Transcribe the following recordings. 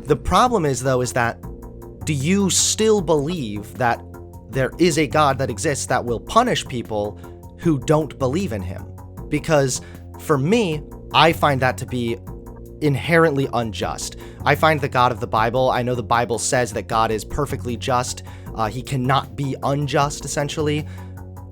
The problem is, though, is that do you still believe that there is a God that exists that will punish people who don't believe in him? Because for me, I find that to be inherently unjust. I find the God of the Bible, I know the Bible says that God is perfectly just. He cannot be unjust, essentially.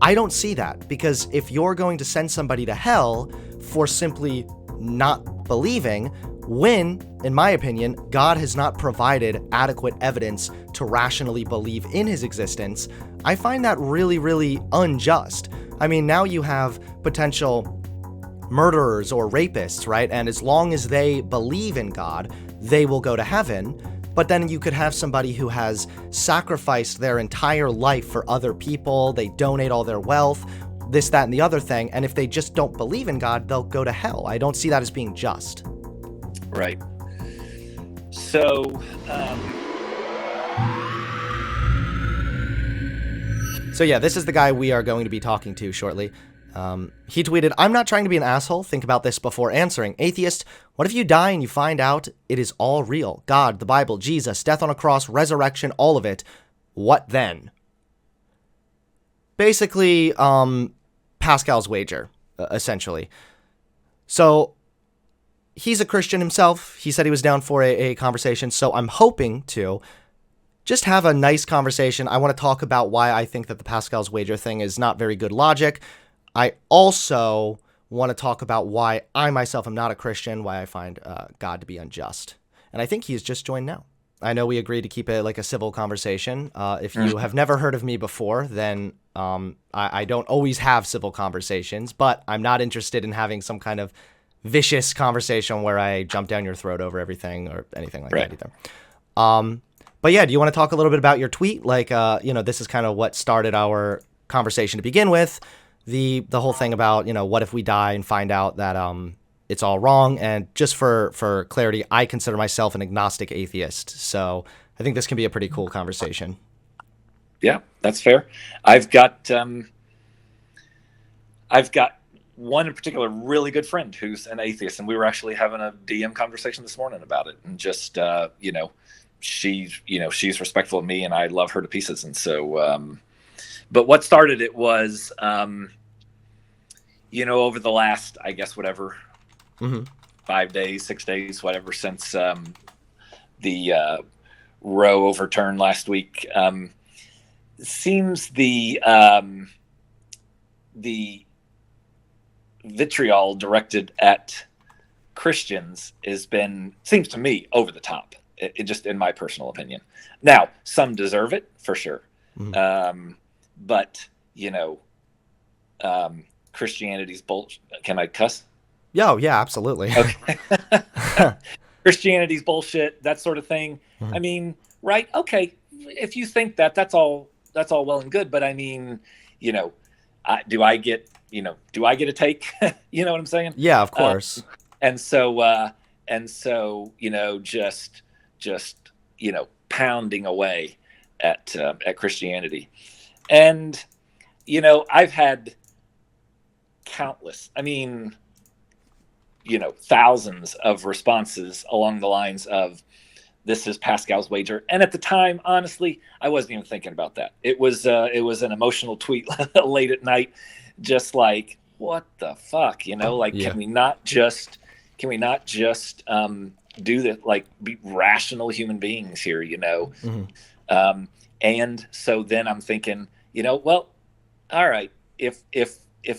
I don't see that, because if you're going to send somebody to hell for simply not believing, when, in my opinion, God has not provided adequate evidence to rationally believe in his existence, I find that really, really unjust. I mean, now you have potential murderers or rapists, right? And as long as they believe in God, they will go to heaven. But then you could have somebody who has sacrificed their entire life for other people, they donate all their wealth, this, that, and the other thing, and if they just don't believe in God, they'll go to hell. I don't see that as being just. Right. So, yeah, this is the guy we are going to be talking to shortly. He tweeted, "I'm not trying to be an asshole. Think about this before answering. Atheist, what if you die and you find out it is all real? God, the Bible, Jesus, death on a cross, resurrection, all of it. What then?" Basically, Pascal's wager, essentially. So, he's a Christian himself. He said he was down for a conversation, so I'm hoping to just have a nice conversation. I want to talk about why I think that the Pascal's wager thing is not very good logic. I also want to talk about why I myself am not a Christian, why I find God to be unjust. And I think he's just joined now. I know we agreed to keep it like a civil conversation. If you have never heard of me before, then I don't always have civil conversations, but I'm not interested in having some kind of vicious conversation where I jump down your throat over everything or anything like that either. But yeah, do you want to talk a little bit about your tweet? Like, this is kind of what started our conversation to begin with. The whole thing about, what if we die and find out that it's all wrong? And just for clarity, I consider myself an agnostic atheist. So I think this can be a pretty cool conversation. Yeah, that's fair. I've got one in particular really good friend who's an atheist, and we were actually having a DM conversation this morning about it. And just she's respectful of me, and I love her to pieces. And so, but what started it was, over the last, I guess, 5 days, 6 days, whatever, since the Roe overturn last week, seems the vitriol directed at Christians seems to me over the top. It just, in my personal opinion. Now, some deserve it for sure. But Christianity's bullshit. Can I cuss? Yeah, absolutely. Okay. Christianity's bullshit, that sort of thing. I mean, right? Okay. If you think that's all well and good. But I mean, do I get a take? You know what I'm saying? Yeah, of course. And so, just pounding away at Christianity. And, I've had countless, thousands of responses along the lines of, this is Pascal's wager. And at the time, honestly, I wasn't even thinking about that. It was an emotional tweet late at night, just like, what the fuck, Can we not just do that, like, be rational human beings here, And so then I'm thinking, well, all right, if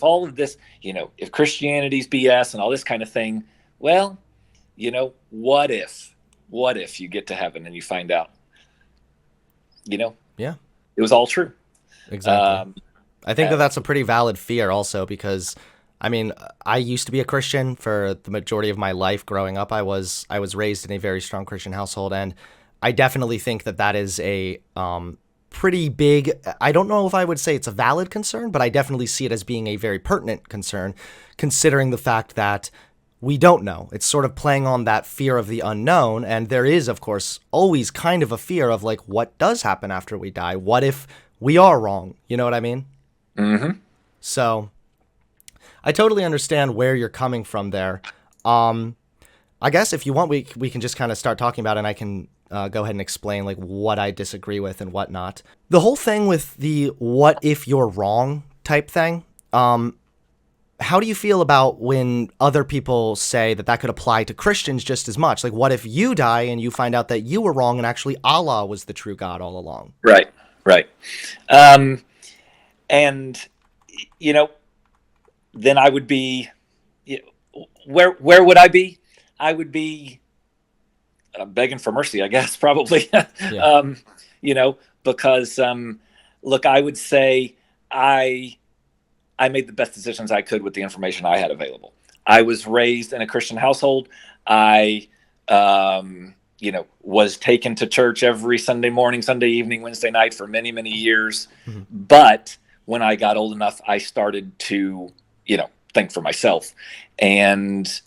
all of this, if Christianity's BS and all this kind of thing, well, what if you get to heaven and you find out, yeah, it was all true. Exactly. I think that's a pretty valid fear also, because I used to be a Christian for the majority of my life growing up. I was raised in a very strong Christian household, and I definitely think that is a pretty big, I don't know if I would say it's a valid concern, but I definitely see it as being a very pertinent concern, considering the fact that we don't know. It's sort of playing on that fear of the unknown, and there is, of course, always kind of a fear of, like, what does happen after we die? What if we are wrong? You know what I mean? Mm-hmm. So I totally understand where you're coming from there. I guess if you want, we can just kind of start talking about it, and I can go ahead and explain like what I disagree with and whatnot. The whole thing with the "what if you're wrong" type thing. How do you feel about when other people say that that could apply to Christians just as much? Like, what if you die and you find out that you were wrong and actually Allah was the true God all along? Right, right. Um, and you know, then I would be, you know, where would I be? I would be begging for mercy, I guess, probably. Yeah. um, because look, I would say I I made the best decisions I could with the information I had available. I was raised in a Christian household. I was taken to church every Sunday morning, Sunday evening, Wednesday night for many, many years. Mm-hmm. But when I got old enough, I started to, think for myself. And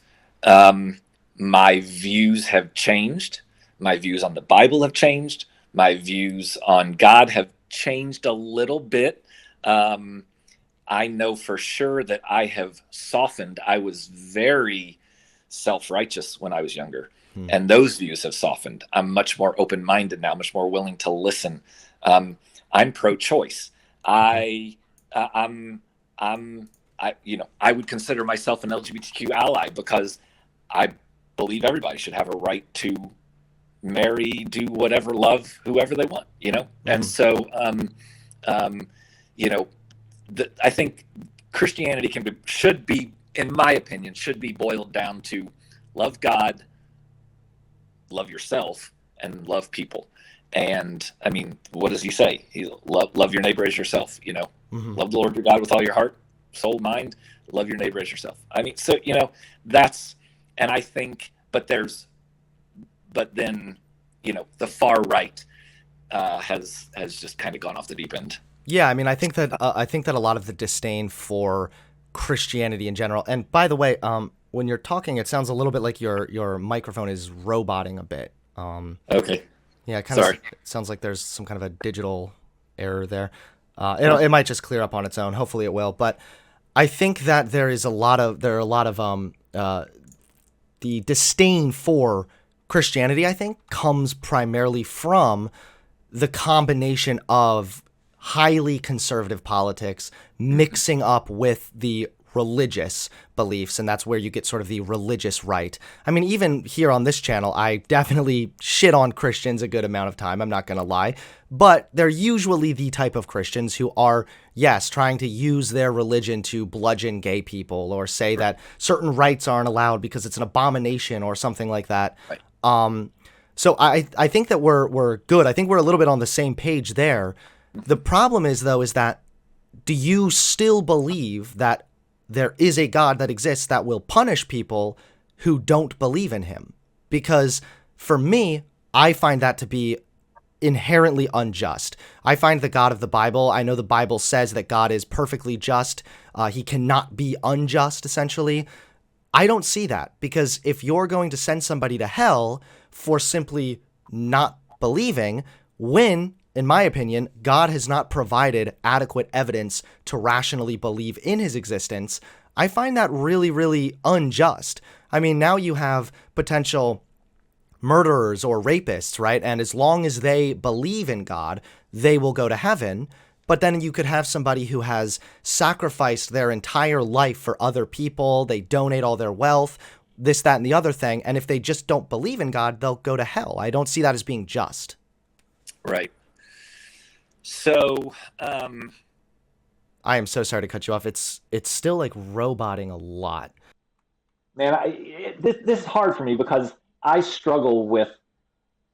my views have changed. My views on the Bible have changed. My views on God have changed a little bit. I know for sure that I have softened. I was very self-righteous when I was younger, and those views have softened. I'm much more open-minded now, much more willing to listen. I'm pro-choice. I, I'm, I would consider myself an LGBTQ ally because I believe everybody should have a right to marry, do whatever, love whoever they want. And so, I think Christianity should be, in my opinion, should be boiled down to love God, love yourself, and love people. And I mean, what does he say? He love your neighbor as yourself. Love the Lord your God with all your heart, soul, mind. Love your neighbor as yourself. I mean, so that's, and I think, but then, the far right has just kind of gone off the deep end. Yeah, I mean, I think that a lot of the disdain for Christianity in general. And by the way, when you're talking, it sounds a little bit like your microphone is roboting a bit. Okay. Yeah, it kind of sounds like there's some kind of a digital error there. It might just clear up on its own. Hopefully, it will. But I think that there are a lot of the disdain for Christianity. I think comes primarily from the combination of highly conservative politics mixing up with the religious beliefs, and that's where you get sort of the religious right. I mean, even here on this channel, I definitely shit on Christians a good amount of time, I'm not gonna lie, but they're usually the type of Christians who are, yes, trying to use their religion to bludgeon gay people or say that certain rights aren't allowed because it's an abomination or something like that. Right. So I think that we're good. I think we're a little bit on the same page there. The problem is, though, is that do you still believe that there is a God that exists that will punish people who don't believe in him? Because for me, I find that to be inherently unjust. I find the God of the Bible, I know the Bible says that God is perfectly just. He cannot be unjust, essentially. I don't see that, because if you're going to send somebody to hell for simply not believing, when, in my opinion, God has not provided adequate evidence to rationally believe in his existence, I find that really, really unjust. I mean, now you have potential murderers or rapists, right? And as long as they believe in God, they will go to heaven. But then you could have somebody who has sacrificed their entire life for other people. They donate all their wealth, this, that, and the other thing. And if they just don't believe in God, they'll go to hell. I don't see that as being just. Right. So, I am so sorry to cut you off. It's still like roboting a lot. Man, this is hard for me because I struggle with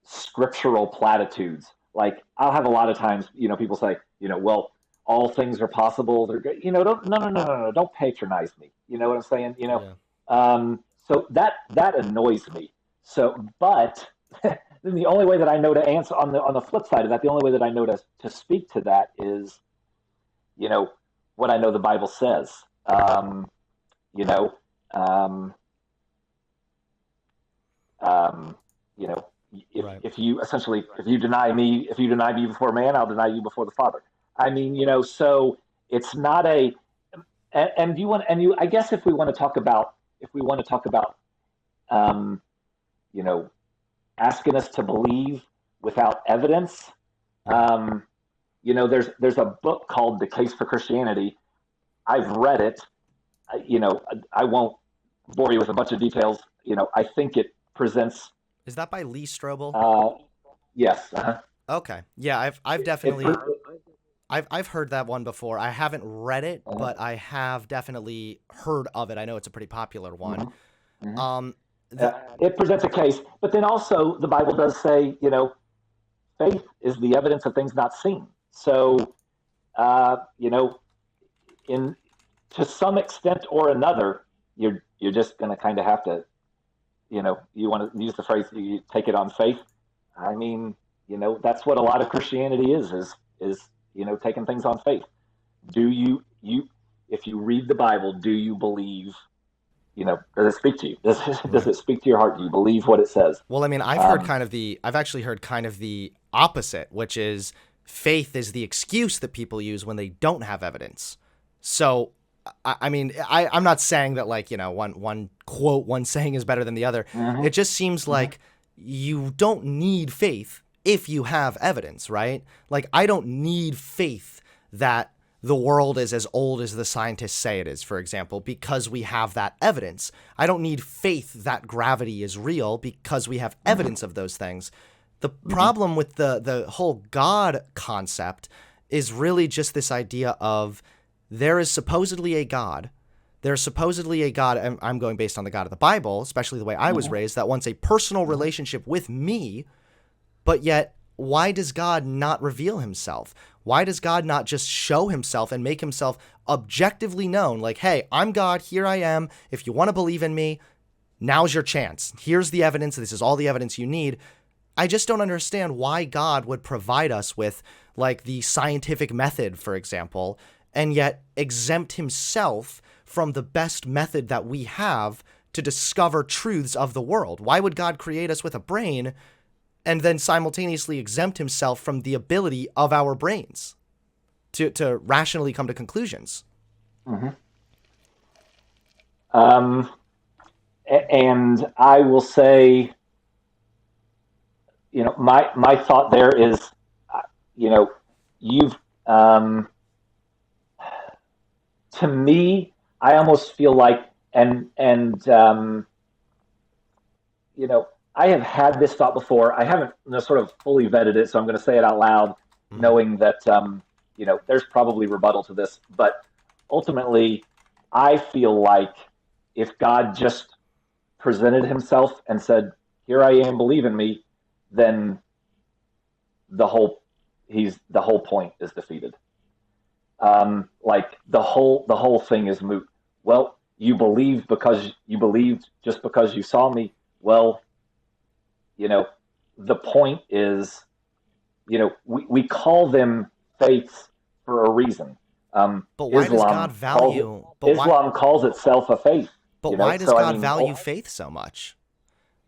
scriptural platitudes. Like, I'll have a lot of times, people say, well, all things are possible. They're good. Don't, no, don't patronize me. You know what I'm saying? Yeah. So that annoys me. So, but the only way that I know to answer on the flip side of that, the only way that I know to speak to that is, what I know the Bible says. You know, um, Right. if you essentially, if you deny me before man, I'll deny you before the Father. I mean, so it's not and you want, and you, I guess if we want to talk about, you know, asking us to believe without evidence. There's a book called The Case for Christianity. I've read it. I won't bore you with a bunch of details. I think it presents. Is that by Lee Strobel? Yes. Okay. Yeah, I've It, definitely I've heard that one before. I haven't read it, uh but I have definitely heard of it. I know it's a pretty popular one. hmm Um, the it presents a case, but then also the Bible does say, faith is the evidence of things not seen. So, uh, you know, in to some extent or another, you're just going to kind of have to, you want to use the phrase, you take it on faith. I mean, that's what a lot of Christianity is taking things on faith. Do you if you read the Bible, do you believe? Does it speak to you? Does right. it speak to your heart? Do you believe what it says? Well, I mean, Um, I've actually heard kind of the opposite, which is faith is the excuse that people use when they don't have evidence. So, I mean, I'm not saying that like, one quote, one saying is better than the other. mhm, It just seems mhm, like you don't need faith if you have evidence, right? Like, I don't need faith that the world is as old as the scientists say it is, for example, because we have that evidence. I don't need faith that gravity is real because we have mhm, evidence of those things. The mhm, problem with the whole God concept is really just this idea of there is supposedly a God. There's supposedly a God, and I'm going based on the God of the Bible, especially the way I was mhm, raised, that wants a personal mhm, relationship with me, but yet, why does God not reveal himself? Why does God not just show himself and make himself objectively known? Like, hey, I'm God, here I am. If you want to believe in me, now's your chance. Here's the evidence. This is all the evidence you need. I just don't understand why God would provide us with, like, the scientific method, for example, and yet exempt himself from the best method that we have to discover truths of the world. Why would God create us with a brain and then simultaneously exempt himself from the ability of our brains to rationally come to conclusions? mhm. Um, and I will say, my thought there is, you know, you've to me, I almost feel like, and you know, I have had this thought before. I haven't sort of fully vetted it, so I'm going to say it out loud, Mm-hmm. knowing that there's probably rebuttal to this. But ultimately, I feel like if God just presented Himself and said, "Here I am, believe in me," then the whole the whole point is defeated. Like the whole thing is moot. Well, you believed because you believed just because you saw me. Well, you know, the point is, we call them faiths for a reason. But why does God Islam calls it, value? Islam calls itself a faith. But why does So I God mean, value faith so much?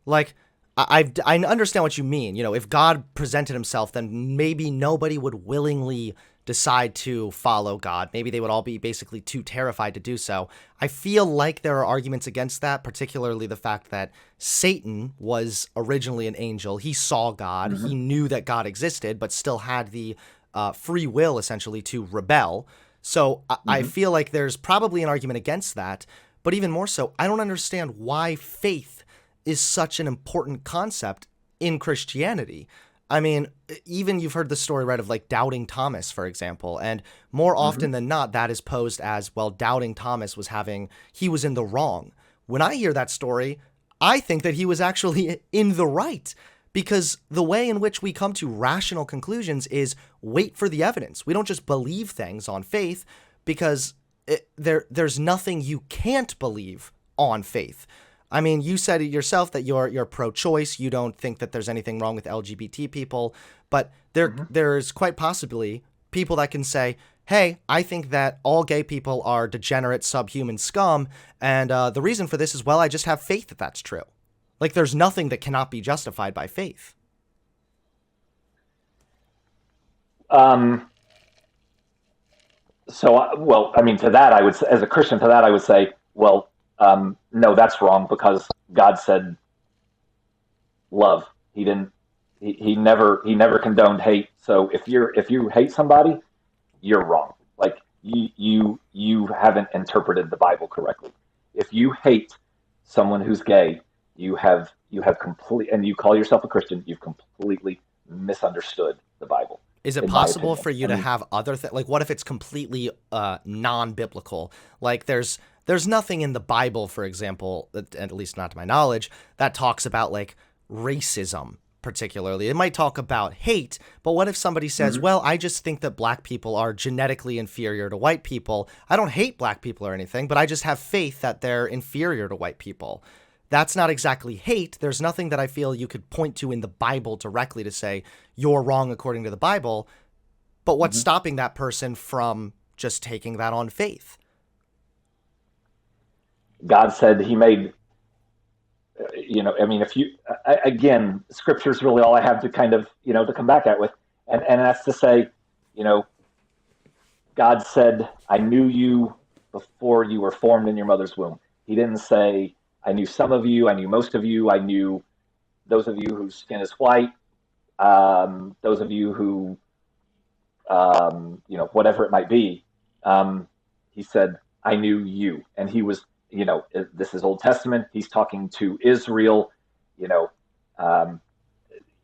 Like, I understand what you mean. If God presented himself, then maybe nobody would willingly decide to follow God. Maybe they would all be basically too terrified to do so. I feel like there are arguments against that, particularly the fact that Satan was originally an angel. He saw God. He mhm, knew that God existed, but still had the free will, essentially, to rebel. So I mhm, feel like there's probably an argument against that. But even more so, I don't understand why faith is such an important concept in Christianity. I mean, even you've heard the story, right, of like doubting Thomas, for example. And more mhm, often than not, that is posed as, well, doubting Thomas he was in the wrong. When I hear that story, I think that he was actually in the right, because the way in which we come to rational conclusions is wait for the evidence. We don't just believe things on faith, because there's nothing you can't believe on faith. I mean, you said it yourself that you're pro-choice. You don't think that there's anything wrong with LGBT people, but mhm. there's quite possibly people that can say, "Hey, I think that all gay people are degenerate, subhuman scum, and the reason for this is, well, I just have faith that that's true." Like, there's nothing that cannot be justified by faith. Um, well, I mean, to that, as a Christian, to that, I would say, well, no, that's wrong because God said love. He didn't. He never condoned hate. So if you hate somebody, you're wrong. Like you haven't interpreted the Bible correctly. If you hate someone who's gay, you have complete and you call yourself a Christian, you've completely misunderstood the Bible, Is it in my possible opinion. for you I to mean, have other like what if it's completely non-biblical? Like there's nothing in the Bible, for example, at least not to my knowledge, that talks about like racism particularly. It might talk about hate, but what if somebody says, mhm. "Well, I just think that black people are genetically inferior to white people. I don't hate black people or anything, but I just have faith that they're inferior to white people." That's not exactly hate. There's nothing that I feel you could point to in the Bible directly to say you're wrong according to the Bible. But what's Mhm. stopping that person from just taking that on faith? God said He made. I mean, if you again, Scripture is really all I have to kind of to come back at with, and that's to say, you know, God said, "I knew you before you were formed in your mother's womb." He didn't say, "I knew some of you, I knew most of you, I knew those of you whose skin is white, those of you who, whatever it might be." Um, he said, "I knew you," and he was, this is Old Testament. He's talking to Israel. You know, um,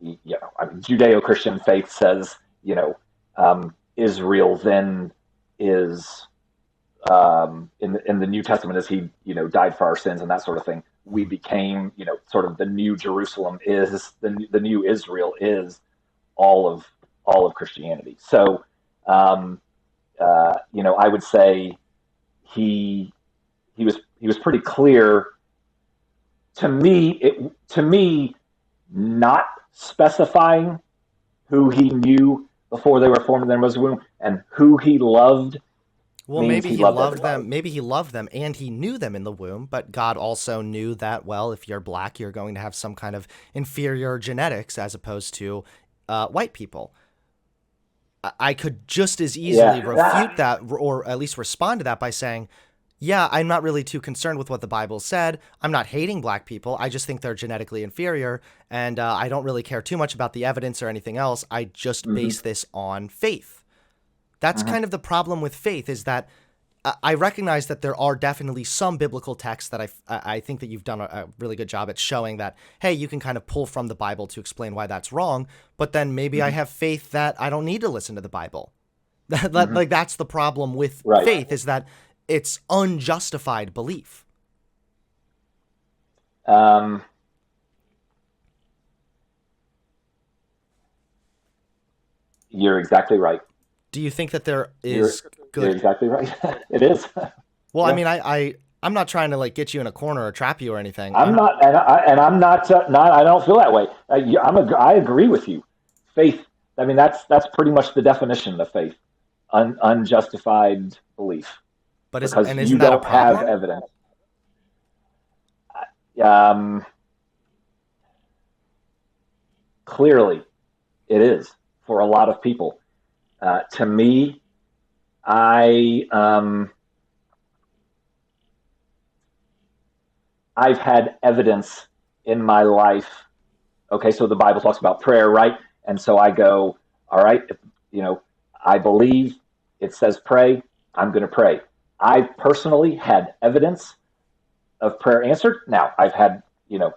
I mean, Judeo-Christian faith says, Israel then is in the New Testament as he died for our sins and that sort of thing. We became sort of the new Jerusalem is the new Israel is all of all of Christianity. So um, I would say he he was pretty clear to me. To me, not specifying who he knew before they were formed in their mother's womb and who he loved Well, means maybe he he loved loved everybody. them. Maybe he loved them and he knew them in the womb, but God also knew that, well, if you're black, you're going to have some kind of inferior genetics as opposed to white people. I could just as easily Yeah. refute that or at least respond to that by saying, yeah, I'm not really too concerned with what the Bible said. I'm not hating black people. I just think they're genetically inferior. And I don't really care too much about the evidence or anything else. I just Hmm. base this on faith. That's Hmm. kind of the problem with faith is that I recognize that there are definitely some biblical texts that I think that you've done a really good job at showing that, hey, you can kind of pull from the Bible to explain why that's wrong. But then maybe I Hmm. have faith that I don't need to listen to the Bible. Hmm. Like that's the problem with Right. faith is that it's unjustified belief. Um, you're exactly right. Do you think that there You're is you're good? exactly right. It is. Well, I Yeah. mean, I'm not trying to like get you in a corner or trap you or anything. I'm not, I'm not. I don't feel that way. I agree with you. Faith. I mean, that's pretty much the definition of faith: unjustified belief, But because you isn't that a don't have problem? evidence. Um, Clearly, it is for a lot of people. To me, I I've had evidence in my life. Okay, so the Bible talks about prayer, right? And so I go, all right, if, you know, I believe it says pray, I'm going to pray. I personally had evidence of prayer answered. Now, I've had,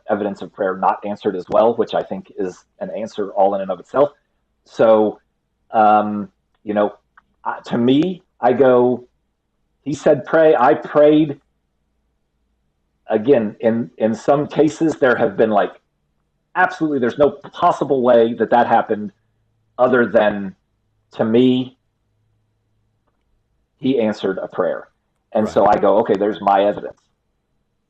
evidence of prayer not answered as well, which I think is an answer all in and of itself. So, um, you know, to me, I go, he said pray, I prayed. Again, in some cases, there have been like absolutely there's no possible way that that happened other than to me he answered a prayer, and so Right. I go, okay, there's my evidence.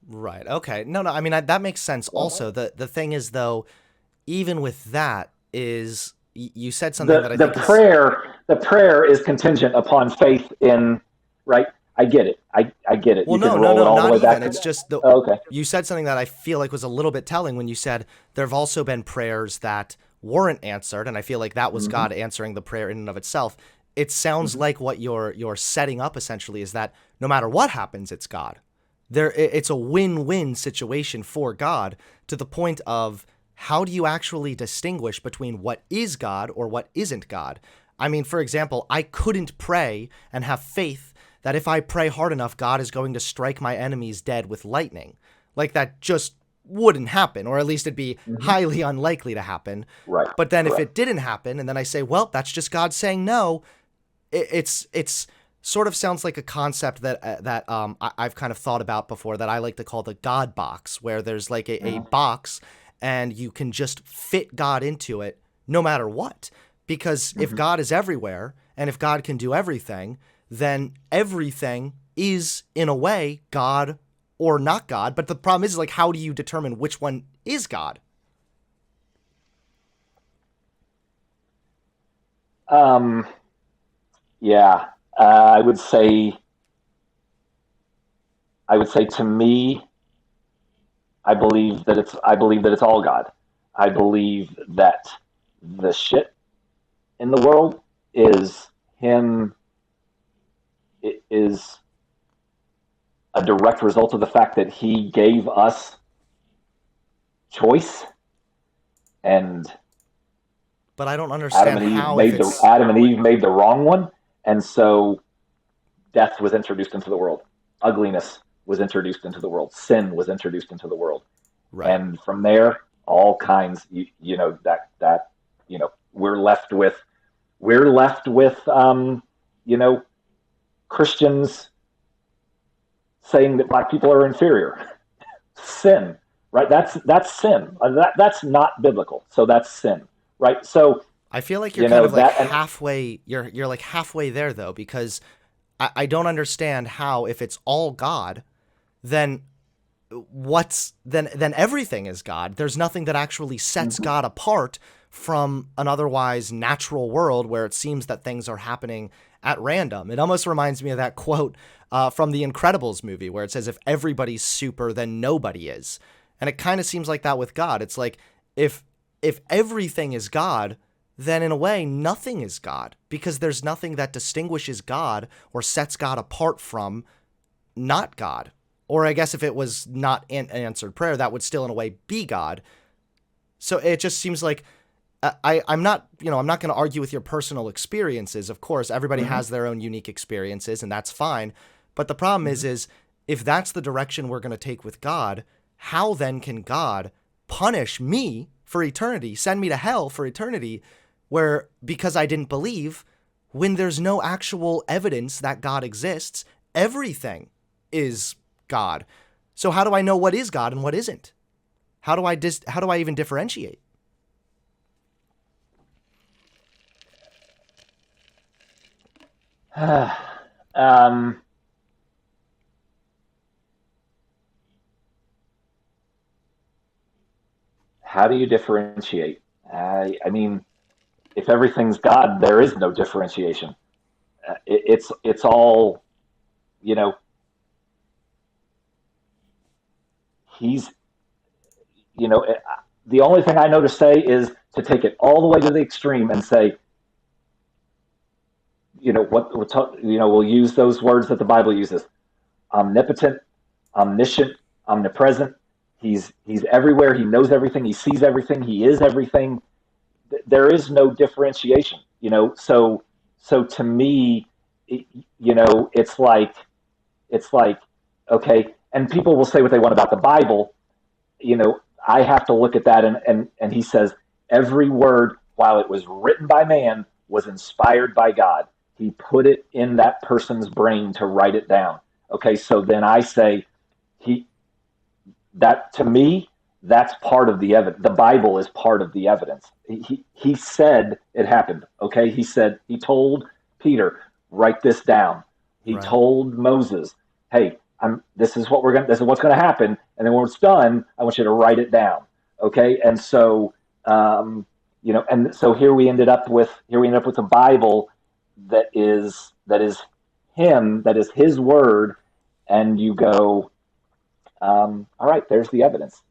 Right. Okay. No, no. I mean, that makes sense. Also, the thing is, though, even with that, is you said something the that I the think is prayer is contingent upon faith in, right. I get it. well, You can no, no, roll it no, all the not way back even. to It's just the oh, okay. you said something that I feel like was a little bit telling when you said there have also been prayers that weren't answered, and I feel like that was Mm-hmm. God answering the prayer in and of itself. It sounds Mm-hmm. like what you're setting up essentially is that no matter what happens, it's God. It's a win-win situation for God to the point of how do you actually distinguish between what is God or what isn't God? I mean, for example, I couldn't pray and have faith that if I pray hard enough, God is going to strike my enemies dead with lightning. Like, that just wouldn't happen, or at least it'd be highly unlikely to happen. Right. But then if Correct. it didn't happen, and then I say, well, that's just God saying no, it's sort of sounds like a concept that I've kind of thought about before, that I like to call the God box, where there's like a box and you can just fit God into it no matter what. Because if God is everywhere and if God can do everything, then everything is, in a way, God or not God. But the problem is, like, how do you determine which one is God? Yeah. I would say, to me, I believe that it's all God. I believe that the shit in the world is him, it is a direct result of the fact that he gave us choice, and But I don't understand how, if it's Adam and Eve made the wrong one, and so death was introduced into the world. Ugliness was introduced into the world. Sin was introduced into the world. right. And from there, all kinds, that, we're left with, you know, Christians saying that black people are inferior. Sin, right? That's sin. That's not biblical. So that's sin, right? So, I feel like you're kind of like that, and halfway. You're like halfway there though, because I don't understand how, if it's all God, then then everything is God. There's nothing that actually sets God apart from an otherwise natural world where it seems that things are happening at random. It almost reminds me of that quote from the Incredibles movie where it says, if everybody's super, then nobody is. And it kind of seems like that with God. It's like, if everything is God, then in a way nothing is God, because there's nothing that distinguishes God or sets God apart from not God. Or I guess if it was not an answered prayer, that would still in a way be God. So it just seems like I'm not, I'm not going to argue with your personal experiences. Of course, everybody has their own unique experiences, and that's fine. But the problem is if that's the direction we're going to take with God, how then can God punish me for eternity, send me to hell for eternity, where, because I didn't believe, when there's no actual evidence that God exists, everything is God. So how do I know what is God and what isn't? How do I even differentiate? um, how do you differentiate? I mean, if everything's God, there is no differentiation. It's all, you know. He's, you know, the only thing I know to say is to take it all the way to the extreme and say, we'll use those words that the Bible uses: omnipotent, omniscient, omnipresent. He's everywhere. He knows everything. He sees everything. He is everything. There is no differentiation. So to me, it's like, okay. And people will say what they want about the Bible. I have to look at that, and he says every word, while it was written by man, was inspired by God. He put it in that person's brain to write it down. Okay, so then I say, he that to me, that's part of the evidence. The Bible is part of the evidence. He said it happened. Okay, he told Peter, write this down. He Right. told Moses, hey, this is what's going to happen, and then when it's done, I want you to write it down. Okay, and so and so here we ended up with a Bible that is him, that is his word, and you go, all right, there's the evidence.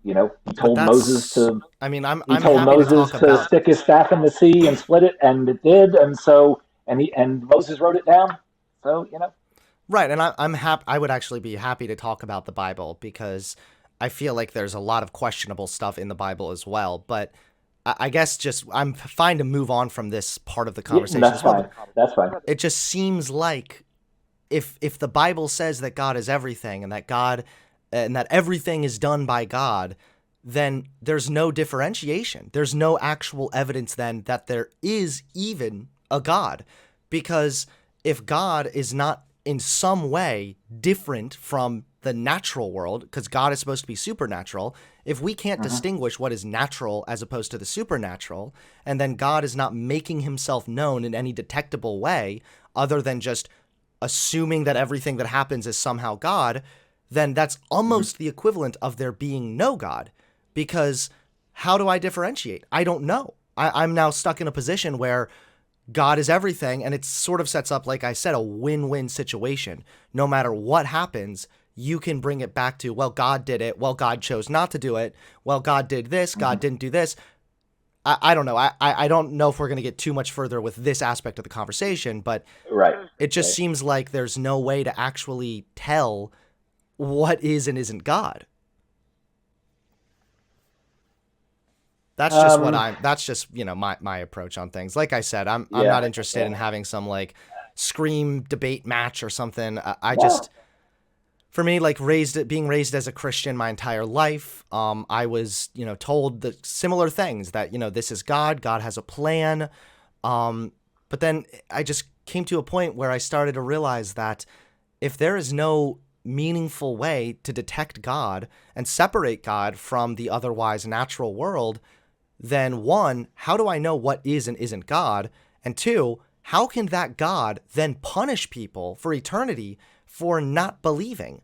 He But told Moses that's, to I mean, he I'm told happy to Moses talk to about, stick his staff in the sea and split it, and it did. And Moses wrote it down. So right, and I'm happy. I would actually be happy to talk about the Bible, because I feel like there's a lot of questionable stuff in the Bible as well. But I guess just I'm fine to move on from this part of the Yeah, conversation that's as well. fine. But That's fine. it just seems like if the Bible says that God is everything and that everything is done by God, then there's no differentiation. There's no actual evidence then that there is even a God. Because if God is not in some way different from the natural world, because God is supposed to be supernatural, if we can't distinguish what is natural as opposed to the supernatural, and then God is not making himself known in any detectable way other than just assuming that everything that happens is somehow God, then that's almost the equivalent of there being no God. Because how do I differentiate? I don't know. I'm now stuck in a position where God is everything, and it sort of sets up, like I said, a win-win situation. No matter what happens, you can bring it back to, well, God did it. Well, God chose not to do it. Well, God did this. God didn't do this. I don't know. I don't know if we're going to get too much further with this aspect of the conversation, but Right. it just Right. seems like there's no way to actually tell what is and isn't God. Um, That's just, my approach on things. Like I said, I'm yeah. not interested in Yeah. having some like scream debate match or something. I No. just, for me, like being raised as a Christian my entire life, I was, told the similar things that, this is God, God has a plan. But then I just came to a point where I started to realize that if there is no meaningful way to detect God and separate God from the otherwise natural world, then one, how do I know what is and isn't God? And two, how can that God then punish people for eternity for not believing?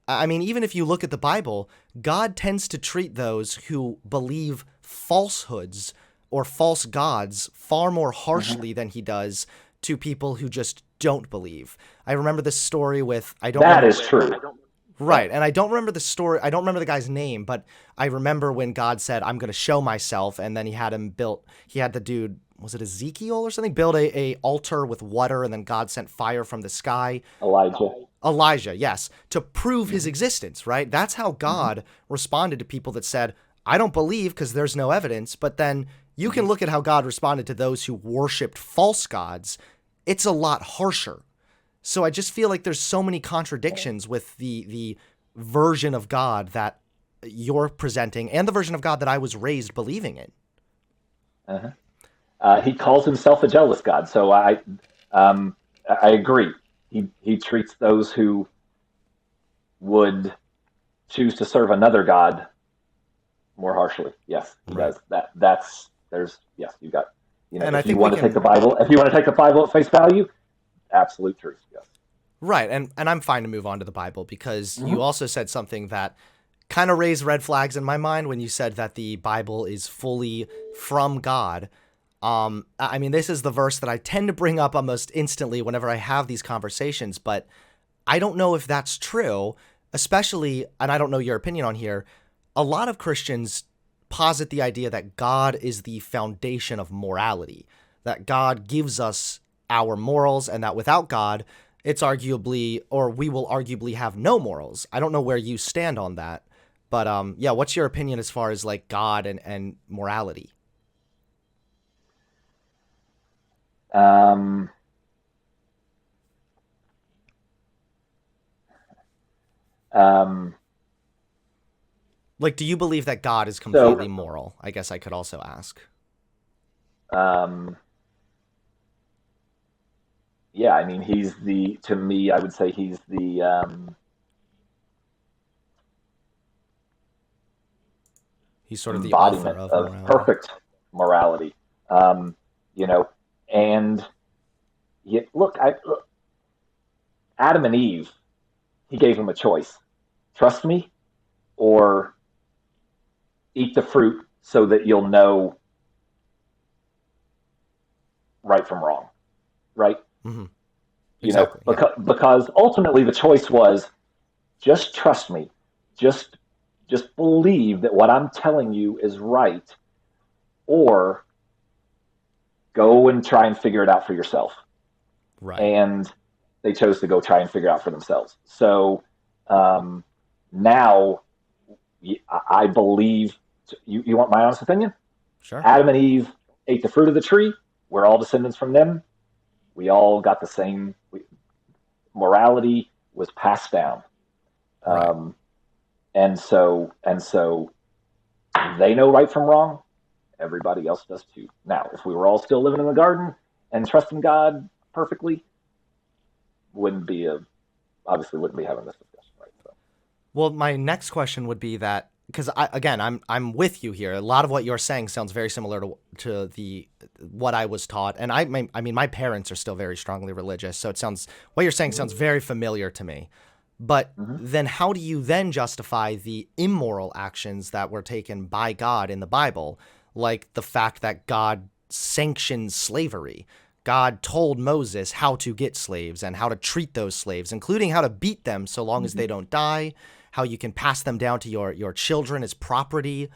I mean, even if you look at the Bible, God tends to treat those who believe falsehoods or false gods far more harshly than he does to people who just don't believe. I remember this story with, I don't That remember. is true. Right. And I don't remember the story. I don't remember the guy's name, but I remember when God said, I'm going to show myself. And then he had the dude, was it Ezekiel or something, build a altar with water. And then God sent fire from the sky. Elijah. Elijah, yes, to prove his existence, right? That's how God responded to people that said, I don't believe because there's no evidence. But then you can look at how God responded to those who worshiped false gods. It's a lot harsher. So I just feel like there's so many contradictions with the version of God that you're presenting and the version of God that I was raised believing in. He calls himself a jealous God. So um, I agree. He treats those who would choose to serve another God more harshly. Yes, he Right. does. Yes, you got, And I if you think we want to take can, the Bible, at face value, absolute truth. Yes. right. And I'm fine to move on to the Bible because you hmm also said something that kind of raised red flags in my mind when you said that the Bible is fully from God. I mean, this is the verse that I tend to bring up almost instantly whenever I have these conversations, but I don't know if that's true, especially, and I don't know your opinion on here, a lot of Christians posit the idea that God is the foundation of morality, that God gives us our morals, and that without God, it's arguably, or we will arguably have no morals. I don't know where you stand on that, but yeah, what's your opinion as far as like God and morality? Um, um, Like, do you believe that God is completely so, moral? I guess I could also ask. um, yeah, I mean, to me, I would say he's the He's sort of the author embodiment of of morality. perfect morality. Um, you know, and look, Adam and Eve, he gave them a choice: trust me, or eat the fruit, so that you'll know right from wrong. Right? Hmm. Exactly. Yeah. Because ultimately the choice was just trust me, just just believe that what I'm telling you is right, or go and try and figure it out for yourself. Right. And they chose to go try and figure it out for themselves. So um, now I believe. You want my honest opinion? Sure. Adam and Eve ate the fruit of the tree. We're all descendants from them. We all got the same morality was passed down. Right. Um, and so they know right from wrong. Everybody else does too. Now, if we were all still living in the garden and trusting God perfectly, wouldn't be a obviously wouldn't be having this discussion, right? So. Well, my next question would be that because I'm with you here. A lot of what you're saying sounds very similar to the what I was taught, and I mean my parents are still very strongly religious, so it sounds what you're saying sounds very familiar to me. But Mm-hmm. then how do you then justify the immoral actions that were taken by God in the Bible, like the fact that God sanctions slavery? God told Moses how to get slaves and how to treat those slaves, including how to beat them so long as Mm-hmm. they don't die, how you can pass them down to your children as property.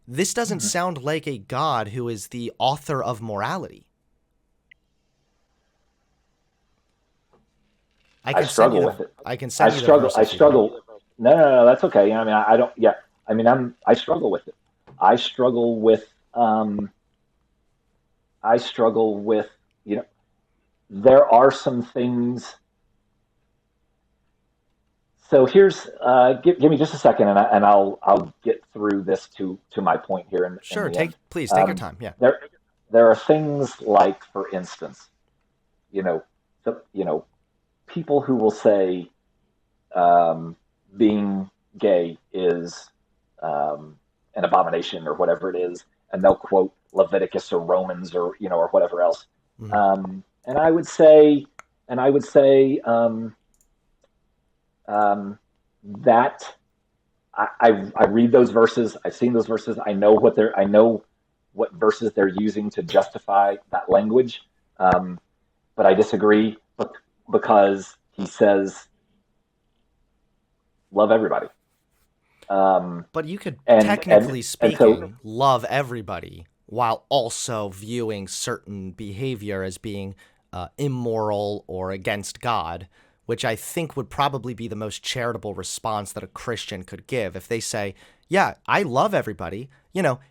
This doesn't Mm-hmm. sound like a God who is the author of morality. I I can send you struggle the with it. I can I send you the struggle. verse I if you'd like. struggle. No, no, no. That's okay. I mean, I don't. Yeah. I mean, I struggle with it. I struggle with. Um, I struggle with. You know, there are some things. So here's. Give me just a second, and I'll get through this to my point here in Sure, the end. please take your Um, time. Yeah. there there are things like, for instance, you know, people who will say um, being gay is an abomination or whatever it is, and they'll quote Leviticus or Romans or or whatever else. Hmm. And I would say that I read those verses. I've seen those verses. I know what verses they're using to justify that language. Um, but I disagree because he says love everybody. Um, But you could, and technically and so speaking, love everybody while also viewing certain behavior as being immoral or against God, which I think would probably be the most charitable response that a Christian could give if they say, yeah, I love everybody,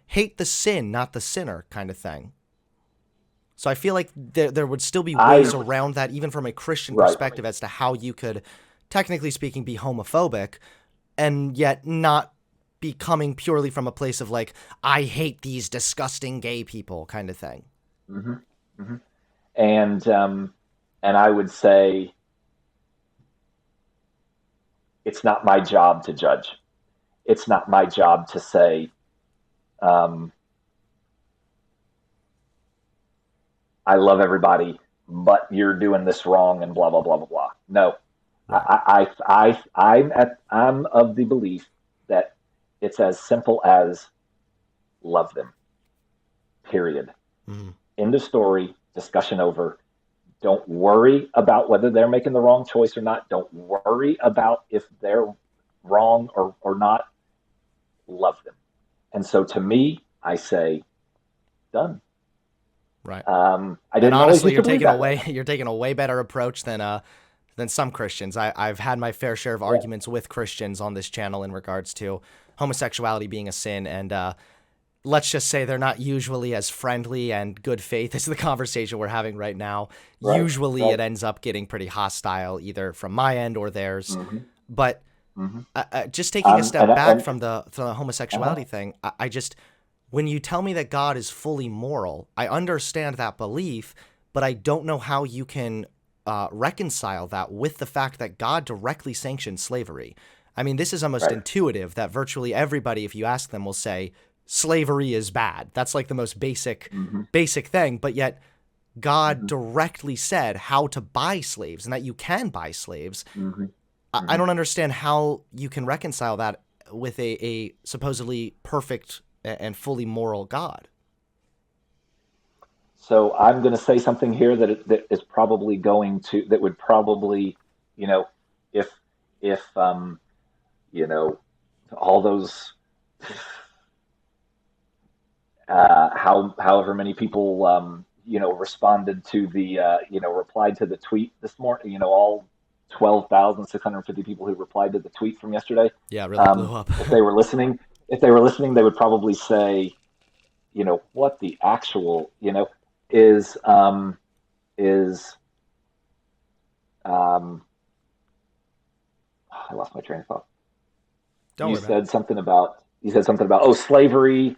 hate the sin, not the sinner kind of thing. So I feel like there would still be ways I around that, even from a Christian right. perspective, as to how you could, technically speaking, be homophobic and yet not be coming purely from a place of like, I hate these disgusting gay people kind of thing. Hmm. Hmm. And and I would say it's not my job to judge. It's not my job to say um, I love everybody, but you're doing this wrong and blah blah blah blah blah. No, Right. I'm of the belief that it's as simple as love them. Period. Mm-hmm. End of story. Discussion over. Don't worry about whether they're making the wrong choice or not. Don't worry about if they're wrong or not. Love them. And so to me, I say, done. Right. I And didn't always honestly, used to believe that way. you're taking a way better approach than some Christians. I've had my fair share of Yeah. arguments with Christians on this channel in regards to homosexuality being a sin, and let's just say they're not usually as friendly and good faith as the conversation we're having right now. Right. Usually, Right. it ends up getting pretty hostile, either from my end or theirs. Hmm. But Hmm. just taking a step back And from the uh-huh. homosexuality thing, I just when you tell me that God is fully moral, I understand that belief, but I don't know how you can reconcile that with the fact that God directly sanctioned slavery. I mean, this is almost Right. intuitive that virtually everybody, if you ask them, will say slavery is bad. That's like the most Hmm. basic thing, but yet God Hmm. directly said how to buy slaves and that you can buy slaves. Hmm. I Hmm. don't understand how you can reconcile that with a supposedly perfect and fully moral God. So I'm going to say something here that is probably that would probably, you know, if if you know, all those however many people responded to the replied to the tweet this morning, all 12,650 people who replied to the tweet from yesterday, Yeah, it really blew up. if they were listening, they would probably say, what the actual, is is um, I lost my train of thought. Don't worry about it. You said something about slavery.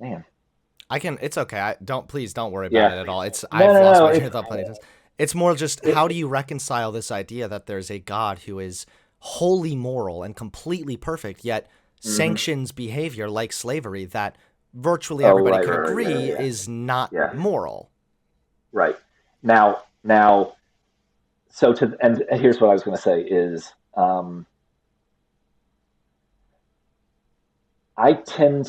Man, It's okay. Please don't worry about it yeah, at all. no, I've no, lost no. my train of thought plenty of times. It's more just It, how do you reconcile this idea that there's a God who is wholly moral and completely perfect, yet mhm. sanctions behavior like slavery that virtually Oh, everybody right, could right, right, agree yeah, is not yeah, moral. right. Now, and here's what I was going to say is, I tend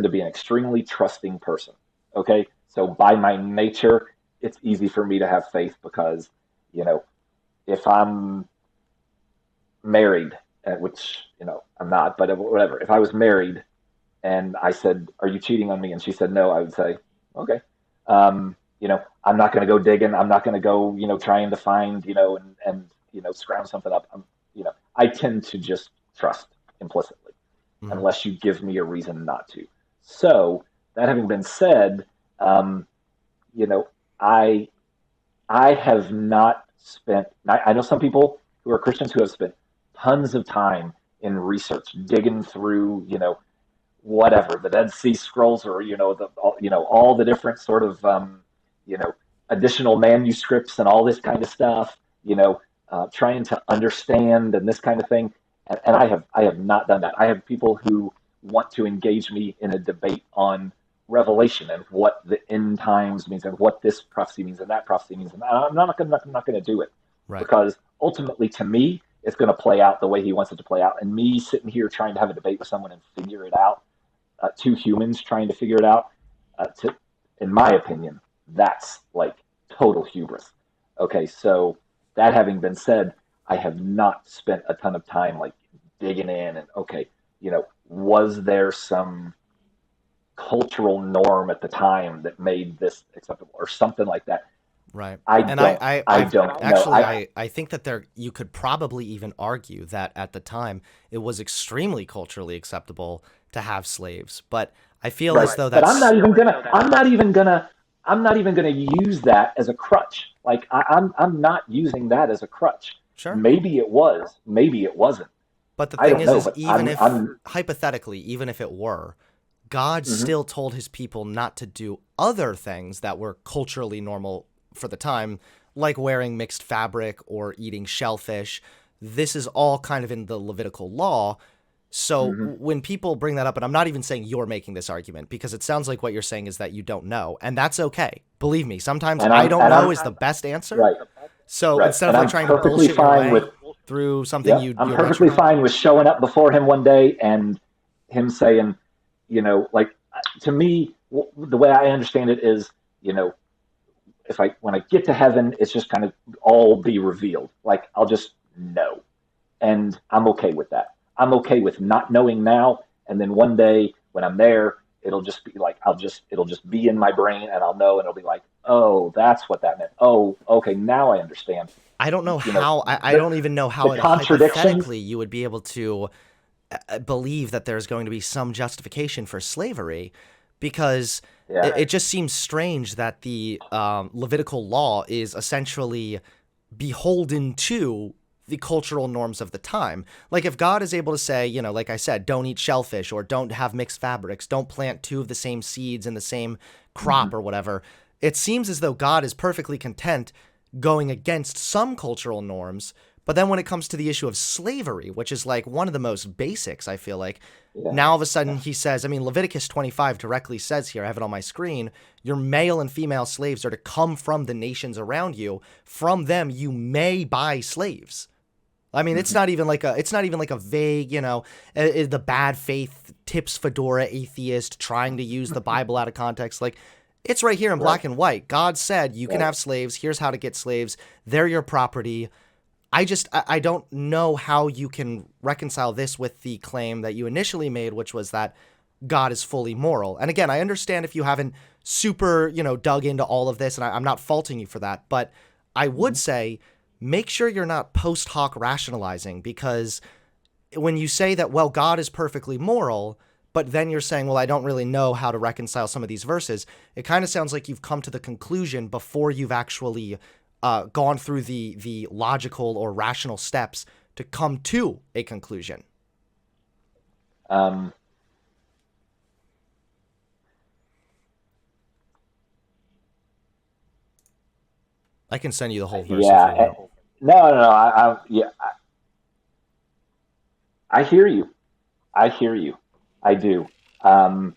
to be an extremely trusting person. Okay, so by my nature, it's easy for me to have faith because, you know, if I'm married, which I'm not, but whatever. If I was married and I said, "Are you cheating on me?" and she said no, I would say, "Okay." I'm not going to go digging. I'm not going to go, trying to find, and scrounge something up. I tend to just trust implicitly Hmm. unless you give me a reason not to. So that having been said, um, you know, I I have not spent. I know some people who are Christians who have spent tons of time in research, digging through, whatever the Dead Sea Scrolls, or all the different sort of you know additional manuscripts and all this kind of stuff. Trying to understand and this kind of thing. And I have not done that. I have people who want to engage me in a debate on Revelation and what the end times means and what this prophecy means and that prophecy means. And I'm not going to do it Right. because ultimately, to me, it's going to play out the way he wants it to play out. And me sitting here trying to have a debate with someone and figure it out, two humans trying to figure it out, in my opinion, that's like total hubris. Okay, so that having been said, I have not spent a ton of time like digging in and okay, was there some cultural norm at the time that made this acceptable or something like that? Right. I And don't I I've don't know. actually, I think that you could probably even argue that at the time it was extremely culturally acceptable to have slaves. But I feel Right. as though But I'm that's not even gonna I'm not even gonna I'm not even gonna use that as a crutch. Like I'm not using that as a crutch. sure. Maybe it was, maybe it wasn't. But the I thing don't know, is but even I'm if I'm hypothetically, even if it were, God mhm, still told his people not to do other things that were culturally normal for the time, like wearing mixed fabric or eating shellfish. This is all kind of in the Levitical law. So mhm. when people bring that up, and I'm not even saying you're making this argument because it sounds like what you're saying is that you don't know, and that's okay. Believe me, sometimes And I I'm don't and know I'm is the best answer. right, So right. instead of And like I'm trying to perfectly bullshit your fine with way through something yeah, I'm you're not sure perfectly about. fine with showing up before him one day and him saying, like to me, the way I understand it is, you know, if I when I get to heaven, it's just kind of all be revealed. Like I'll just know, and I'm okay with that. I'm okay with not knowing now, and then one day when I'm there, it'll just be like it'll just be in my brain, and I'll know, and it'll be like, oh, that's what that meant. Oh, okay, now I understand. I don't know You know, how, I the don't even know the how it contradictions. hypothetically you would be able to believe that there's going to be some justification for slavery because Yeah, it just seems strange that the Levitical law is essentially beholden to the cultural norms of the time. Like if God is able to say, like I said, don't eat shellfish or don't have mixed fabrics, don't plant two of the same seeds in the same crop hmm or whatever, it seems as though God is perfectly content going against some cultural norms. But then when it comes to the issue of slavery, which is like one of the most basics, I feel like, yeah, now all of a sudden yeah. he says, I mean, Leviticus 25 directly says here, I have it on my screen, your male and female slaves are to come from the nations around you. From them you may buy slaves. I mean, hmm it's not even like a vague, the bad faith tips fedora atheist trying to use the Bible out of context. Like it's right here in Right, black and white. God said you can right. have slaves. Here's how to get slaves. They're your property. I don't know how you can reconcile this with the claim that you initially made, which was that God is fully moral. And again, I understand if you haven't super, dug into all of this, and I'm not faulting you for that, but I would say make sure you're not post hoc rationalizing, because when you say that, well, God is perfectly moral, but then you're saying, well, I don't really know how to reconcile some of these verses, it kind of sounds like you've come to the conclusion before you've actually gone through the logical or rational steps to come to a conclusion. Um, I can send you the whole verse if yeah. you want. No. I hear you. I hear you. I do. Um,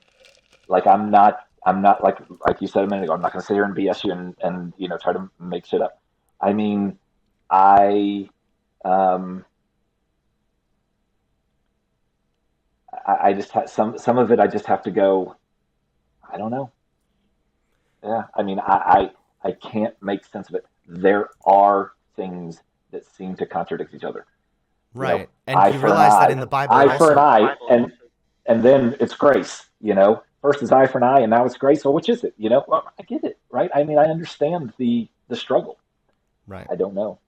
like I'm not like you said a minute ago. I'm not going to sit here and BS you and try to make shit up. I mean, I um, I just have some of it. I just have to go. I don't know. Yeah. I mean, I can't make sense of it. There are things that seem to contradict each other. Right. And Eye you for an realize that eye, in the Bible it eye for an also. eye, and then it's grace. First is eye for an eye, and now it's grace. So which is it? Well, I get it, right? I mean, I understand the struggle. Right. I don't know.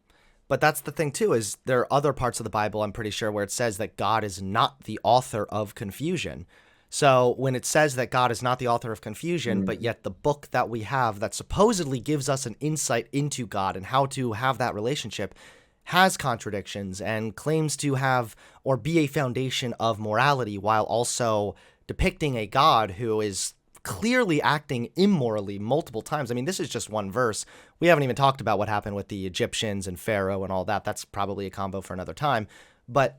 But that's the thing too, is there are other parts of the Bible, I'm pretty sure, where it says that God is not the author of confusion. So when it says that God is not the author of confusion, but yet the book that we have that supposedly gives us an insight into God and how to have that relationship has contradictions and claims to have or be a foundation of morality, while also depicting a God who is clearly acting immorally multiple times. I mean, this is just one verse. We haven't even talked about what happened with the Egyptians and Pharaoh and all that. That's probably a combo for another time. But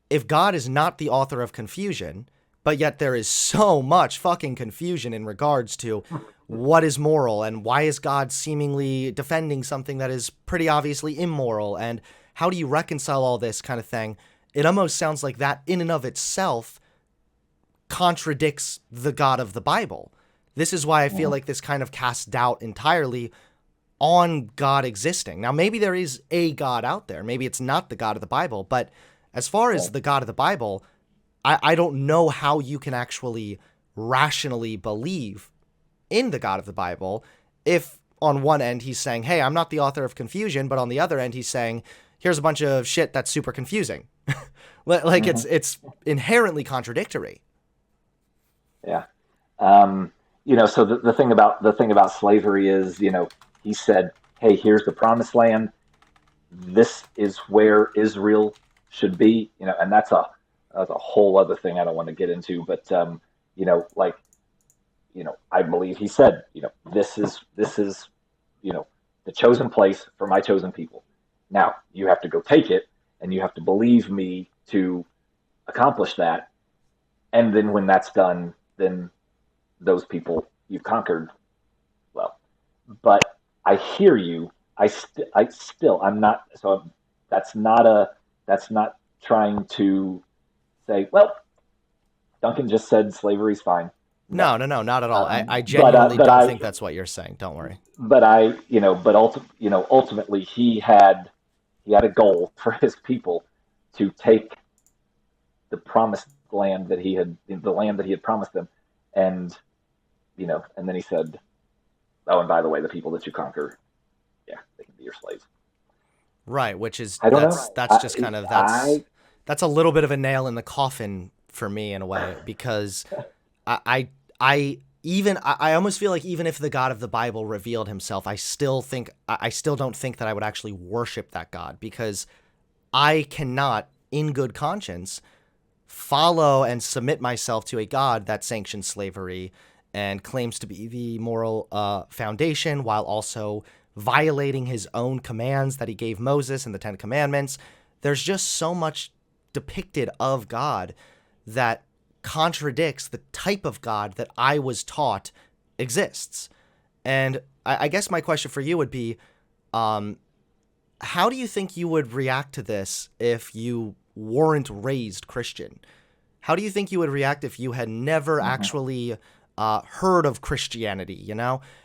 if God is not the author of confusion, but yet there is so much fucking confusion in regards to what is moral and why is God seemingly defending something that is pretty obviously immoral, and how do you reconcile all this kind of thing, it almost sounds like that in and of itself contradicts the God of the Bible. This is why I feel like this kind of casts doubt entirely on God existing. Now, maybe there is a God out there. Maybe it's not the God of the Bible. But as far as the God of the Bible, I don't know how you can actually rationally believe in the God of the Bible if on one end he's saying, hey, I'm not the author of confusion, but on the other end he's saying, here's a bunch of shit that's super confusing. Like it's inherently contradictory. Yeah. So the thing about slavery is, he said, "Hey, here's the promised land. This is where Israel should be." And that's a whole other thing I don't want to get into. But like, I believe he said, this is the chosen place for my chosen people. Now you have to go take it, and you have to believe me to accomplish that. And then when that's done, then those people you've conquered. Well, but I hear you. I'm not. So that's not trying to say, well, Duncan just said slavery's fine. No. No, not at all. I But genuinely but don't I think that's what you're saying. Don't worry. but I but ultimately he had a goal for his people to take the land that he had promised them, and and then he said, oh, and by the way, the people that you conquer, yeah, they can be your slaves. Right, which is I don't know. that's just kind of I that's a little bit of a nail in the coffin for me in a way, because I almost feel like even if the God of the Bible revealed himself, I still don't think that I would actually worship that God, because I cannot in good conscience follow and submit myself to a God that sanctions slavery and claims to be the moral foundation, while also violating his own commands that he gave Moses in the Ten Commandments. There's just so much depicted of God that contradicts the type of God that I was taught exists. And I guess my question for you would be, how do you think you would react to this if you weren't raised Christian? How do you think you would react if you had never actually heard of Christianity,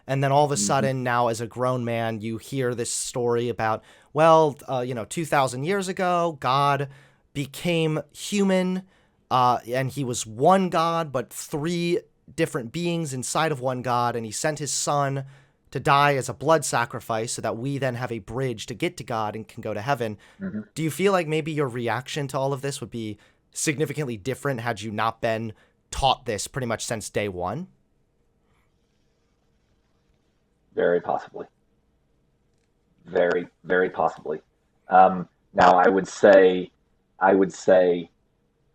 And then all of a sudden now as a grown man, you hear this story about, 2,000 years ago, God became human, and he was one God, but three different beings inside of one God, and he sent his son to die as a blood sacrifice so that we then have a bridge to get to God and can go to heaven. Mm-hmm. Do you feel like maybe your reaction to all of this would be significantly different had you not been taught this pretty much since day one? Very possibly. Very, very possibly. Now, I would say,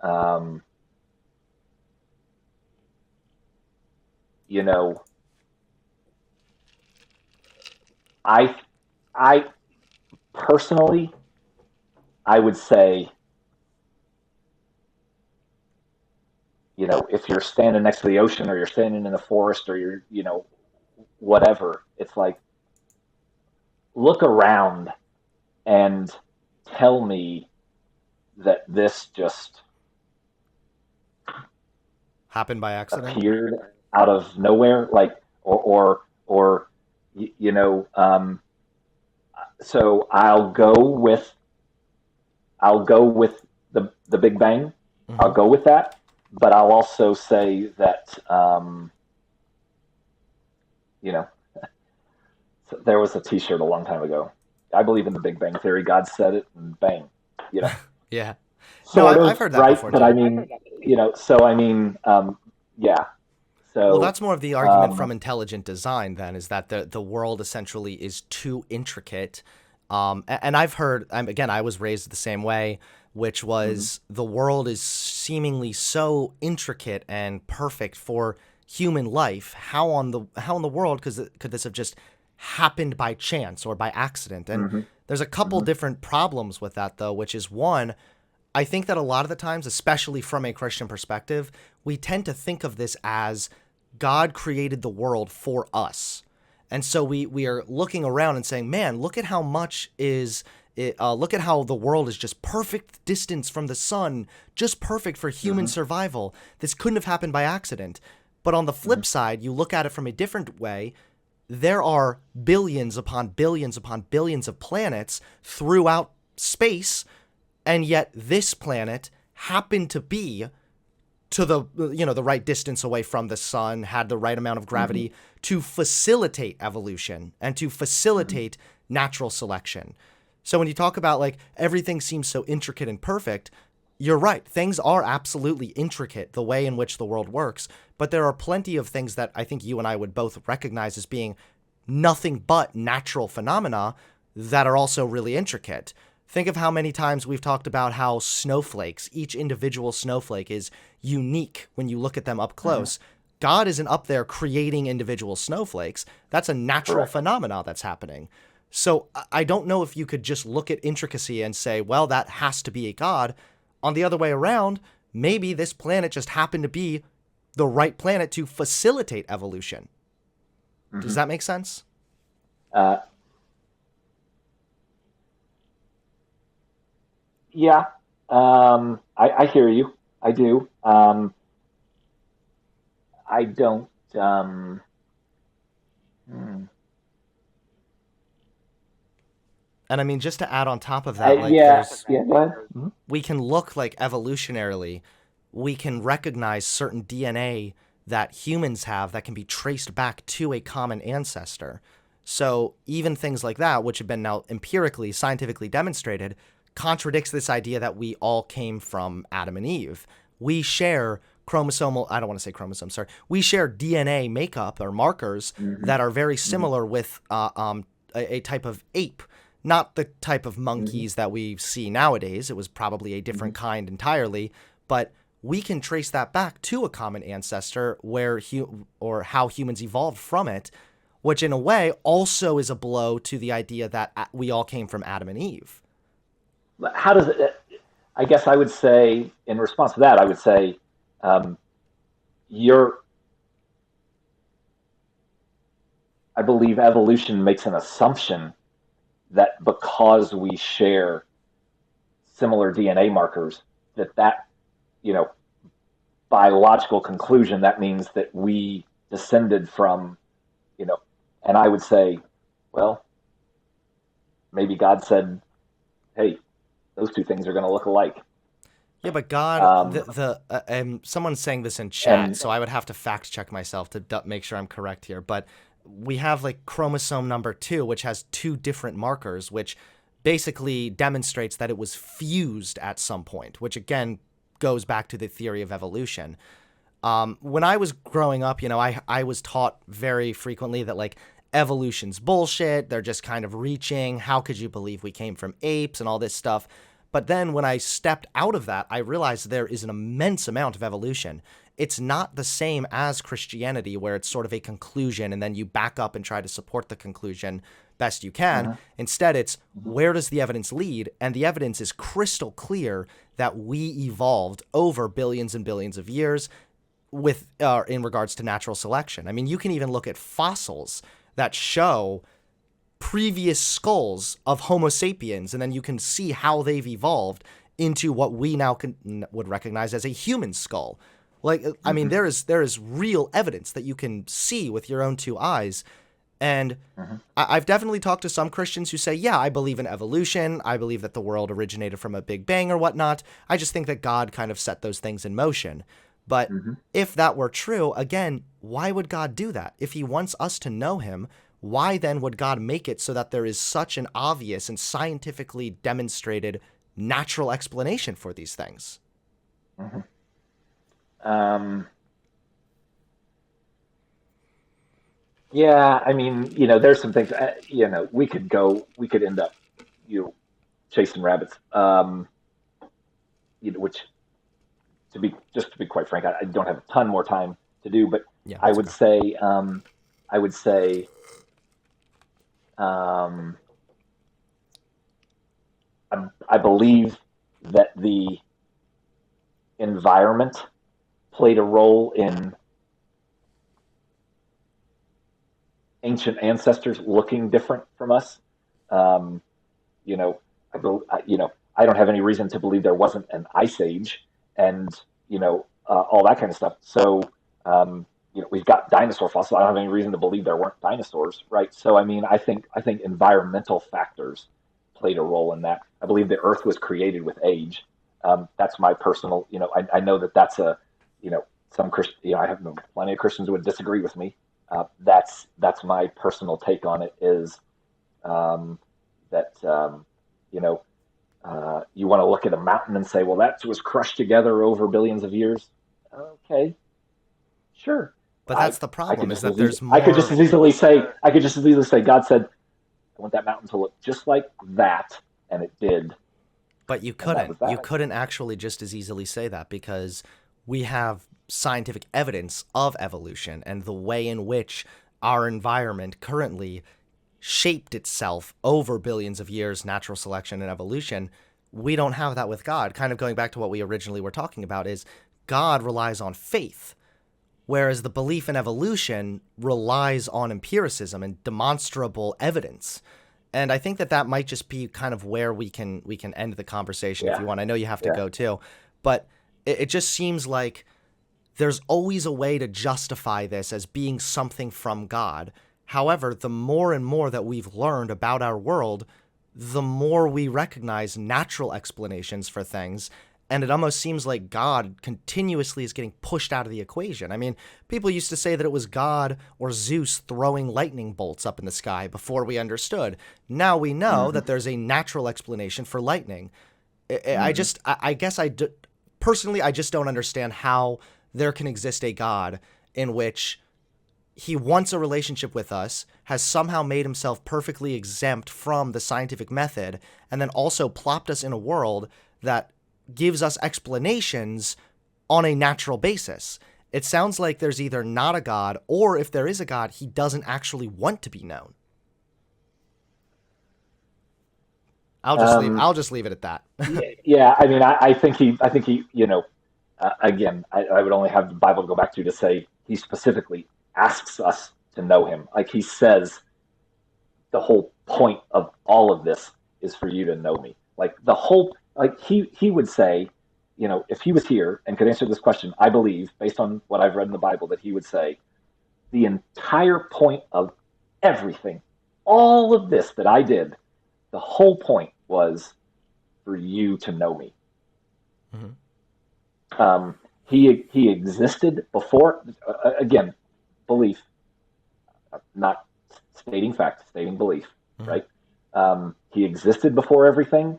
um, you know, I, I personally, I would say, if you're standing next to the ocean or you're standing in the forest or you're, whatever, it's like, look around and tell me that this just Happened by accident? appeared out of nowhere, like, or so I'll go with the Big Bang. Mm-hmm. I'll go with that, but I'll also say that so there was a T-shirt a long time ago. I believe in the Big Bang Theory. God said it, and bang, Yeah. sort No, of I've heard that right. before But too. I mean, yeah. Well, So that's more of the argument from intelligent design then, is that the world essentially is too intricate. And I've heard, again, I was raised the same way, which was the world is seemingly so intricate and perfect for human life. How in the world could this have just happened by chance or by accident? And there's a couple different problems with that, though, which is one, I think that a lot of the times, especially from a Christian perspective, we tend to think of this as God created the world for us. And so we are looking around and saying, man, look at how much look at how the world is just perfect distance from the sun, just perfect for human survival. This couldn't have happened by accident. But on the flip side, you look at it from a different way. There are billions upon billions upon billions of planets throughout space, and yet this planet happened to be to the right distance away from the sun, had the right amount of gravity to facilitate evolution and to facilitate natural selection. So when you talk about like everything seems so intricate and perfect, you're right. Things are absolutely intricate, the way in which the world works, but there are plenty of things that I think you and I would both recognize as being nothing but natural phenomena that are also really intricate. Think of how many times we've talked about how snowflakes, each individual snowflake is unique when you look at them up close. God isn't up there creating individual snowflakes. That's a natural phenomena that's happening. So I don't know if you could just look at intricacy and say, well, that has to be a God. On the other way around, maybe this planet just happened to be the right planet to facilitate evolution. Does that make sense? Yeah, I hear you. I do. I don't. Hmm. And I mean, just to add on top of that, like Yeah, yeah. Go ahead. we can look like evolutionarily, we can recognize certain DNA that humans have that can be traced back to a common ancestor. So even things like that, which have been now empirically, scientifically demonstrated, contradicts this idea that we all came from Adam and Eve. We share I don't want to say chromosomes, sorry. We share DNA makeup or markers that are very similar with a type of ape, not the type of monkeys that we see nowadays. It was probably a different kind entirely, but we can trace that back to a common ancestor or how humans evolved from it, which in a way also is a blow to the idea that we all came from Adam and Eve. How does it? I guess I would say, in response to that, I would say, you're. I believe evolution makes an assumption that because we share similar DNA markers, that biological conclusion, that means that we descended from, and I would say, well, maybe God said, hey, those two things are going to look alike. Yeah, but God, Um, someone's saying this in chat, and so I would have to fact check myself to make sure I'm correct here. But we have like chromosome number 2, which has 2 different markers, which basically demonstrates that it was fused at some point, which again goes back to the theory of evolution. When I was growing up, I was taught very frequently that like evolution's bullshit. They're just kind of reaching. How could you believe we came from apes and all this stuff? But then when I stepped out of that, I realized there is an immense amount of evolution. It's not the same as Christianity, where it's sort of a conclusion and then you back up and try to support the conclusion best you can. Mhm, Instead, it's mhm, where does the evidence lead? And the evidence is crystal clear that we evolved over billions and billions of years with in regards to natural selection. I mean, you can even look at fossils that show previous skulls of Homo sapiens, and then you can see how they've evolved into what we now would recognize as a human skull. Like, I mean, mhm, there is real evidence that you can see with your own 2 eyes. And mhm, I've definitely talked to some Christians who say, yeah, I believe in evolution. I believe that the world originated from a big bang or whatnot. I just think that God kind of set those things in motion. But mhm. if that were true, again, why would God do that? If he wants us to know him, why then would God make it so that there is such an obvious and scientifically demonstrated natural explanation for these things? Mhm. Um, yeah, I mean, there's some things, we could end up, you know, chasing rabbits. Which to be quite frank, I don't have a ton more time to do, but Yeah, I that's would okay. say, I would say, um, I believe that the environment played a role in ancient ancestors looking different from us. Um, you know, I don't have any reason to believe there wasn't an ice age, and all that kind of stuff. So, we've got dinosaur fossils. I don't have any reason to believe there weren't dinosaurs, right? So, I mean, I think environmental factors played a role in that. I believe the Earth was created with age. That's my personal. I know that that's a, some Christian. I have plenty of Christians who would disagree with me. That's my personal take on it. Is um, that you know you want to look at a mountain and say, well, that was crushed together over billions of years. Okay, sure. But I that's the I problem, could is just that as easy, there's more. I could just as easily say God said I want that mountain to look just like that, and it did, But you and that couldn't. was You that. couldn't actually just as easily say that, because we have scientific evidence of evolution and the way in which our environment currently shaped itself over billions of years, natural selection and evolution. We don't have that with God. Kind of going back to what we originally were talking about, is God relies on faith, whereas the belief in evolution relies on empiricism and demonstrable evidence. And I think that that might just be kind of where we can end the conversation if Yeah, you want. I know you have to yeah. go too, but it just seems like there's always a way to justify this as being something from God. However, the more and more that we've learned about our world, the more we recognize natural explanations for things. And it almost seems like God continuously is getting pushed out of the equation. I mean, people used to say that it was God or Zeus throwing lightning bolts up in the sky before we understood. Now we know Hmm, that there's a natural explanation for lightning. I hmm, just, I guess personally, I just don't understand how there can exist a God in which he wants a relationship with us, has somehow made himself perfectly exempt from the scientific method, and then also plopped us in a world that gives us explanations on a natural basis. It sounds like there's either not a God, or if there is a God, he doesn't actually want to be known. um, I'll just leave it at that. yeah, yeah. I mean, I think he. Again, I would only have the Bible to go back to say he specifically asks us to know him. Like he says, the whole point of all of this is for you to know me. Like the whole, like he would say, if he was here and could answer this question, I believe, based on what I've read in the Bible, that he would say the entire point of everything, all of this that I did, the whole point was for you to know me. Mhm. He existed before. Again, belief, not stating fact, stating belief, Mhm. right? He existed before everything,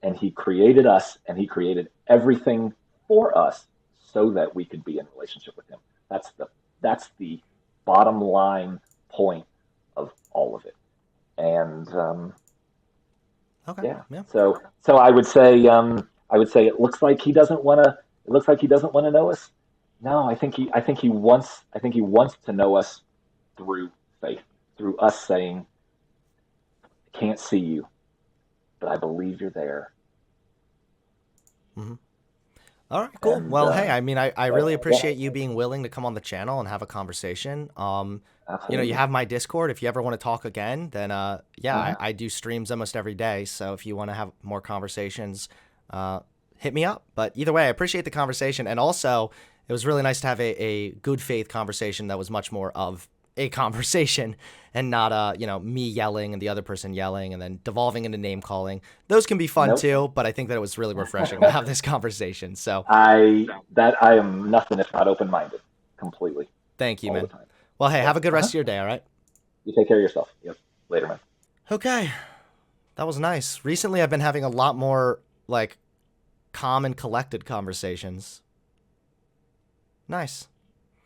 and he created us, and he created everything for us so that we could be in relationship with him. That's the bottom line point of all of it. And Okay. yeah, Yeah. so I would say it looks like he doesn't want to. It looks like he doesn't want to know us. No, I think he wants to know us through faith, through us saying, I can't see you, but I believe you're there. Hmm. All right, cool. And Well, hey, I mean, I really yeah, appreciate you being willing to come on the channel and have a conversation. You absolutely. have my Discord. If you ever want to talk again, then yeah, Hmm. I do streams almost every day. So if you want to have more conversations, uh, hit me up. But either way, I appreciate the conversation, and also it was really nice to have a good faith conversation that was much more of a conversation and not me yelling and the other person yelling and then devolving into name calling. Those can be fun Nope. too, but I think that it was really refreshing to have this conversation. So I am nothing if not open minded, completely, thank you, all the man. time. Well, hey, Yeah. have a good Uh-huh. rest of your day, all right? You take care of yourself. Yep. Later, man. Okay. That was nice. Recently, I've been having a lot more, like, calm and collected conversations. Nice.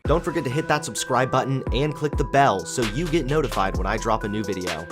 Don't forget to hit that subscribe button and click the bell so you get notified when I drop a new video.